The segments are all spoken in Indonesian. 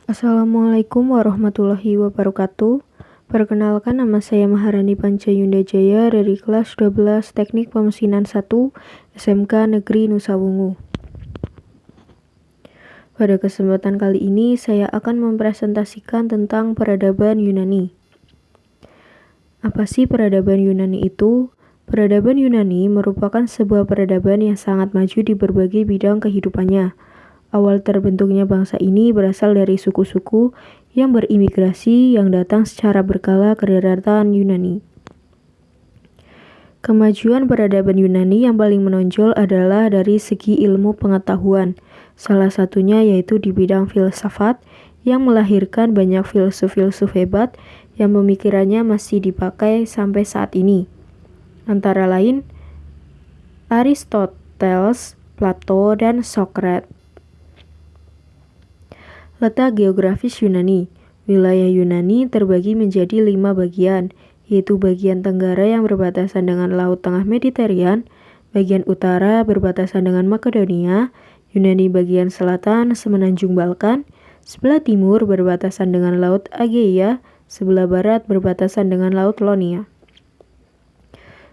Assalamualaikum warahmatullahi wabarakatuh. Perkenalkan, nama saya Maharani Pancayunda Jaya dari kelas 12 Teknik Pemesinan 1 SMK Negeri Nusa Wungu. Pada kesempatan kali ini saya akan mempresentasikan tentang peradaban Yunani. Apa sih peradaban Yunani itu? Peradaban Yunani merupakan sebuah peradaban yang sangat maju di berbagai bidang kehidupannya. Awal terbentuknya bangsa ini berasal dari suku-suku yang berimigrasi yang datang secara berkala ke daratan Yunani. Kemajuan peradaban Yunani yang paling menonjol adalah dari segi ilmu pengetahuan. Salah satunya yaitu di bidang filsafat yang melahirkan banyak filsuf-filsuf hebat yang pemikirannya masih dipakai sampai saat ini. Antara lain Aristoteles, Plato, dan Socrates. Letak geografis Yunani. Wilayah Yunani terbagi menjadi 5 bagian, yaitu bagian tenggara yang berbatasan dengan Laut Tengah Mediterania, bagian utara berbatasan dengan Makedonia, Yunani bagian selatan semenanjung Balkan, sebelah timur berbatasan dengan Laut Aegea, sebelah barat berbatasan dengan Laut Ionia.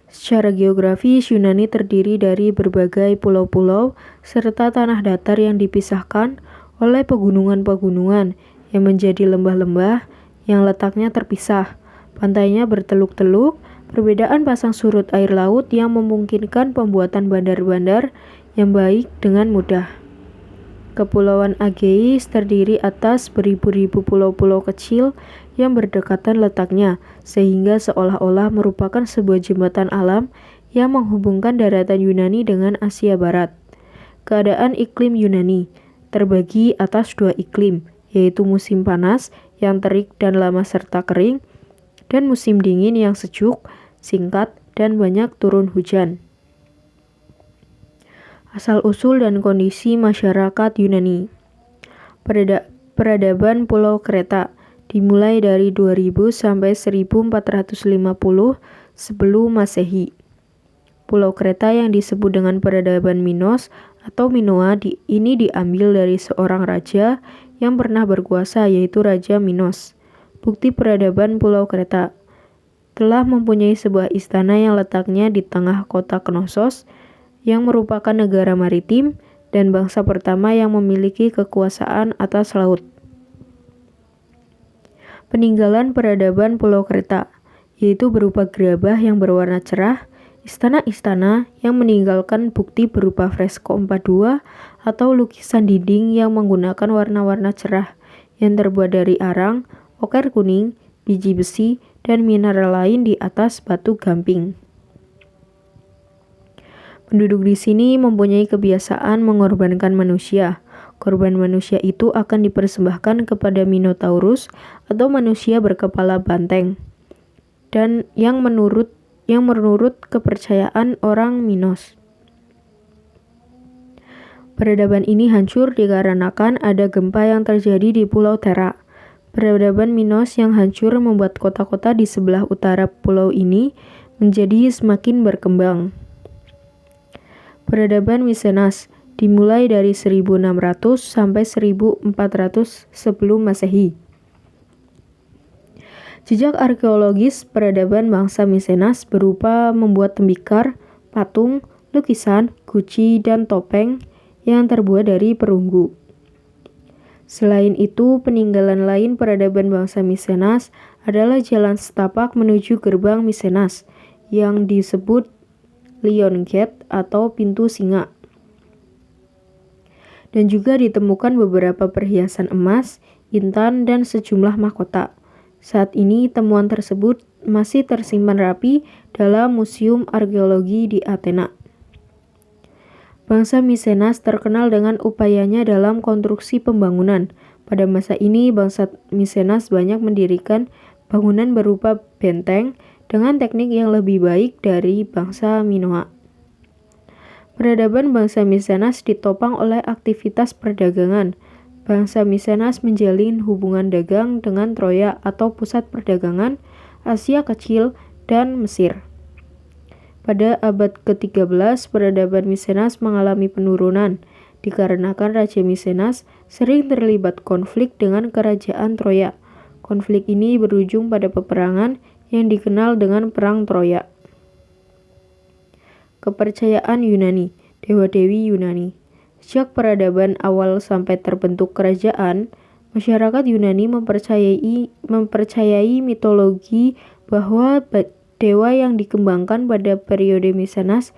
Secara geografis, Yunani terdiri dari berbagai pulau-pulau serta tanah datar yang dipisahkan oleh pegunungan-pegunungan yang menjadi lembah-lembah yang letaknya terpisah. Pantainya berteluk-teluk, perbedaan pasang surut air laut yang memungkinkan pembuatan bandar-bandar yang baik dengan mudah. Kepulauan Aegeis terdiri atas beribu-ribu pulau-pulau kecil yang berdekatan letaknya, sehingga seolah-olah merupakan sebuah jembatan alam yang menghubungkan daratan Yunani dengan Asia Barat. Keadaan iklim Yunani terbagi atas 2 iklim, yaitu musim panas yang terik dan lama serta kering, dan musim dingin yang sejuk, singkat, dan banyak turun hujan. Asal-usul dan kondisi masyarakat Yunani. Peradaban Pulau Kreta dimulai dari 2000 sampai 1450 sebelum Masehi. Pulau Kreta yang disebut dengan peradaban Minos atau Minoa ini diambil dari seorang raja yang pernah berkuasa, yaitu Raja Minos. Bukti peradaban Pulau Kreta telah mempunyai sebuah istana yang letaknya di tengah kota Knossos yang merupakan negara maritim dan bangsa pertama yang memiliki kekuasaan atas laut. Peninggalan peradaban Pulau Kreta yaitu berupa gerabah yang berwarna cerah, istana-istana yang meninggalkan bukti berupa fresko 42 atau lukisan dinding yang menggunakan warna-warna cerah yang terbuat dari arang, oker kuning, biji besi, dan mineral lain di atas batu gamping. Penduduk di sini mempunyai kebiasaan mengorbankan manusia. Korban manusia itu akan dipersembahkan kepada Minotaurus atau manusia berkepala banteng, dan yang menurut kepercayaan orang Minos. Peradaban ini hancur dikarenakan ada gempa yang terjadi di Pulau Thera. Peradaban Minos yang hancur membuat kota-kota di sebelah utara pulau ini menjadi semakin berkembang. Peradaban Micenas dimulai dari 1600 sampai 1400 sebelum Masehi. Jejak arkeologis peradaban bangsa Micenas berupa membuat tembikar, patung, lukisan, guci, dan topeng yang terbuat dari perunggu. Selain itu, peninggalan lain peradaban bangsa Micenas adalah jalan setapak menuju gerbang Micenas yang disebut Lion Gate atau pintu singa. Dan juga ditemukan beberapa perhiasan emas, intan, dan sejumlah mahkota. Saat ini temuan tersebut masih tersimpan rapi dalam Museum Arkeologi di Athena. Bangsa Micenas terkenal dengan upayanya dalam konstruksi pembangunan. Pada masa ini, bangsa Micenas banyak mendirikan bangunan berupa benteng dengan teknik yang lebih baik dari bangsa Minoa. Peradaban bangsa Micenas ditopang oleh aktivitas perdagangan. Bangsa Micenas menjalin hubungan dagang dengan Troya atau pusat perdagangan Asia Kecil dan Mesir. Pada abad ke-13, peradaban Micenas mengalami penurunan dikarenakan Raja Misenas sering terlibat konflik dengan kerajaan Troya. Konflik ini berujung pada peperangan yang dikenal dengan Perang Troya. Kepercayaan Yunani, dewa-dewi Yunani. Sejak peradaban awal sampai terbentuk kerajaan, masyarakat Yunani mempercayai mitologi bahwa dewa yang dikembangkan pada periode Misenas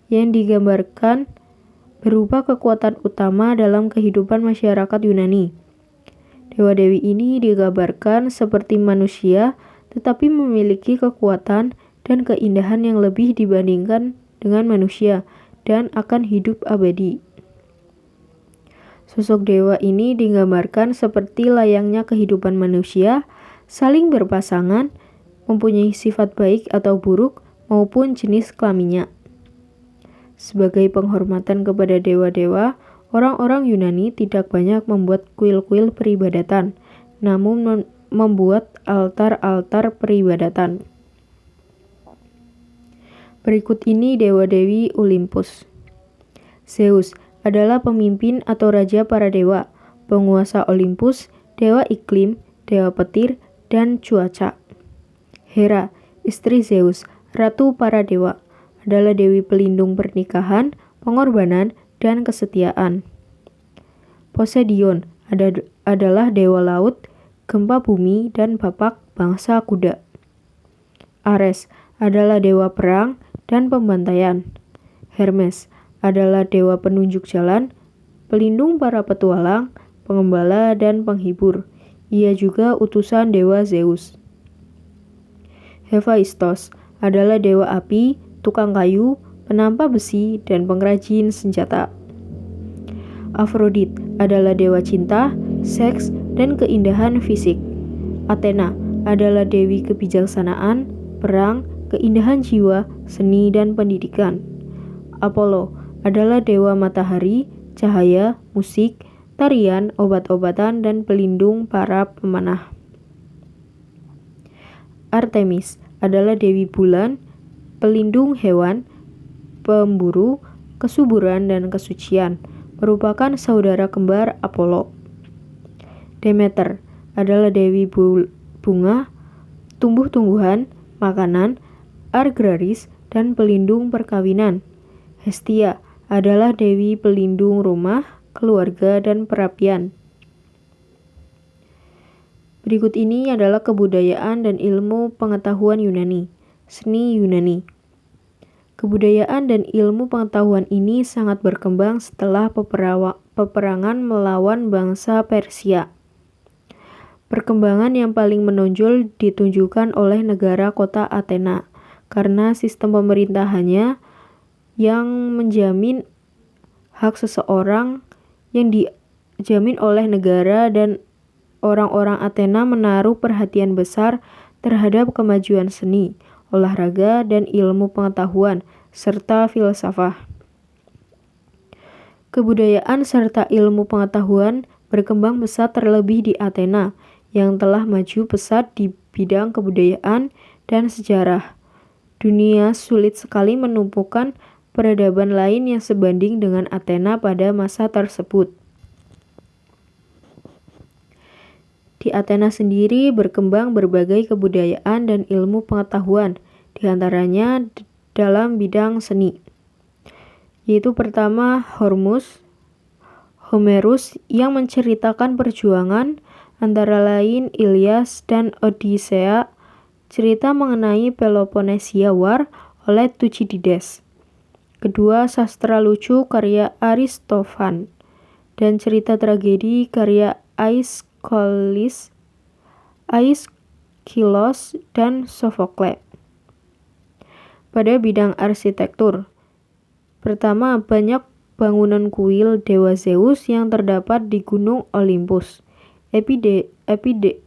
yang digambarkan berupa kekuatan utama dalam kehidupan masyarakat Yunani. Dewa-dewi ini digambarkan seperti manusia, tetapi memiliki kekuatan dan keindahan yang lebih dibandingkan dengan manusia dan akan hidup abadi. Sosok dewa ini digambarkan seperti layaknya kehidupan manusia, saling berpasangan, mempunyai sifat baik atau buruk, maupun jenis kelaminnya. Sebagai penghormatan kepada dewa-dewa, orang-orang Yunani tidak banyak membuat kuil-kuil peribadatan, namun membuat altar-altar peribadatan. Berikut ini dewa-dewi Olympus. Zeus adalah pemimpin atau raja para dewa, penguasa Olympus, dewa iklim, dewa petir, dan cuaca. Hera, istri Zeus, ratu para dewa, adalah dewi pelindung pernikahan, pengorbanan, dan kesetiaan. Poseidon adalah dewa laut, gempa bumi, dan bapak bangsa kuda. Ares adalah dewa perang dan pembantaian. Hermes adalah dewa penunjuk jalan, pelindung para petualang, pengembala, dan penghibur. Ia juga utusan dewa Zeus. Hephaistos adalah dewa api, tukang kayu, penampa besi, dan pengrajin senjata. Afrodit adalah dewa cinta, seks, dan keindahan fisik. Athena adalah dewi kebijaksanaan, perang, keindahan jiwa, seni, dan pendidikan. Apollo adalah dewa matahari, cahaya, musik, tarian, obat-obatan, dan pelindung para pemanah. Artemis adalah dewi bulan, pelindung hewan, pemburu, kesuburan, dan kesucian, merupakan saudara kembar Apollo. Demeter adalah dewi bunga, tumbuh-tumbuhan, makanan, agraris, dan pelindung perkawinan. Hestia adalah dewi pelindung rumah, keluarga, dan perapian. Berikut ini adalah kebudayaan dan ilmu pengetahuan Yunani. Seni Yunani. Kebudayaan dan ilmu pengetahuan ini sangat berkembang setelah peperangan melawan bangsa Persia. Perkembangan yang paling menonjol ditunjukkan oleh negara kota Athena, karena sistem pemerintahannya yang menjamin hak seseorang yang dijamin oleh negara, dan orang-orang Athena menaruh perhatian besar terhadap kemajuan seni, olahraga, dan ilmu pengetahuan, serta filsafat. Kebudayaan serta ilmu pengetahuan berkembang pesat terlebih di Athena, yang telah maju pesat di bidang kebudayaan dan sejarah. Dunia sulit sekali menemukan peradaban lain yang sebanding dengan Athena pada masa tersebut. Di Athena sendiri berkembang berbagai kebudayaan dan ilmu pengetahuan, di antaranya dalam bidang seni, yaitu pertama Homerus yang menceritakan perjuangan, antara lain Ilyas dan Odisea, cerita mengenai Peloponnesia War oleh Thucydides. Kedua, sastra lucu karya Aristophan, dan cerita tragedi karya Aeschylus dan Sophokles. Pada bidang arsitektur, pertama, banyak bangunan kuil dewa Zeus yang terdapat di Gunung Olympus. Epidaurus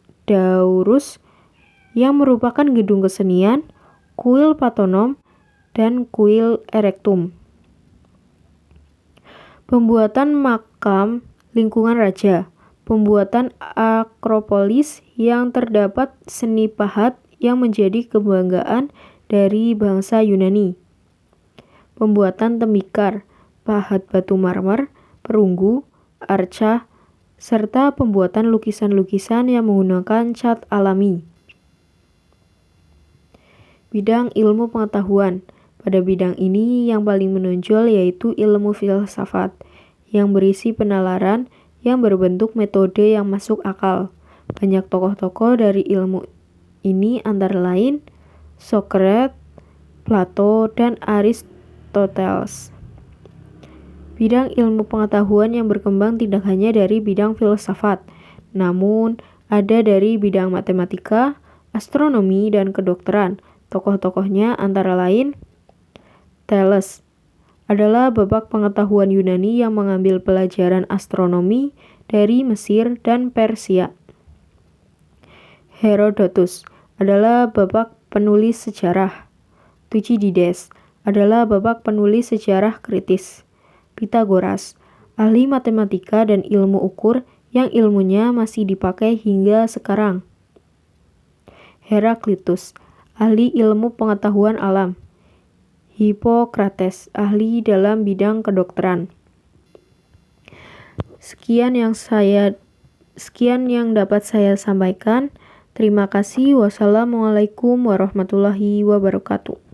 yang merupakan gedung kesenian, kuil Parthenon, dan kuil Erectum. Pembuatan makam lingkungan raja, pembuatan Akropolis yang terdapat seni pahat yang menjadi kebanggaan dari bangsa Yunani. Pembuatan tembikar, pahat batu marmer, perunggu, arca, serta pembuatan lukisan-lukisan yang menggunakan cat alami. Bidang ilmu pengetahuan. Pada bidang ini yang paling menonjol yaitu ilmu filsafat, yang berisi penalaran yang berbentuk metode yang masuk akal. Banyak tokoh-tokoh dari ilmu ini antara lain Socrates, Plato, dan Aristoteles. Bidang ilmu pengetahuan yang berkembang tidak hanya dari bidang filsafat, namun ada dari bidang matematika, astronomi, dan kedokteran. Tokoh-tokohnya antara lain Thales adalah babak pengetahuan Yunani yang mengambil pelajaran astronomi dari Mesir dan Persia. Herodotus adalah babak penulis sejarah. Thucydides adalah babak penulis sejarah kritis. Pythagoras, ahli matematika dan ilmu ukur yang ilmunya masih dipakai hingga sekarang. Heraklitus, ahli ilmu pengetahuan alam. Hippocrates, ahli dalam bidang kedokteran. Sekian yang dapat saya sampaikan. Terima kasih. Wassalamualaikum warahmatullahi wabarakatuh.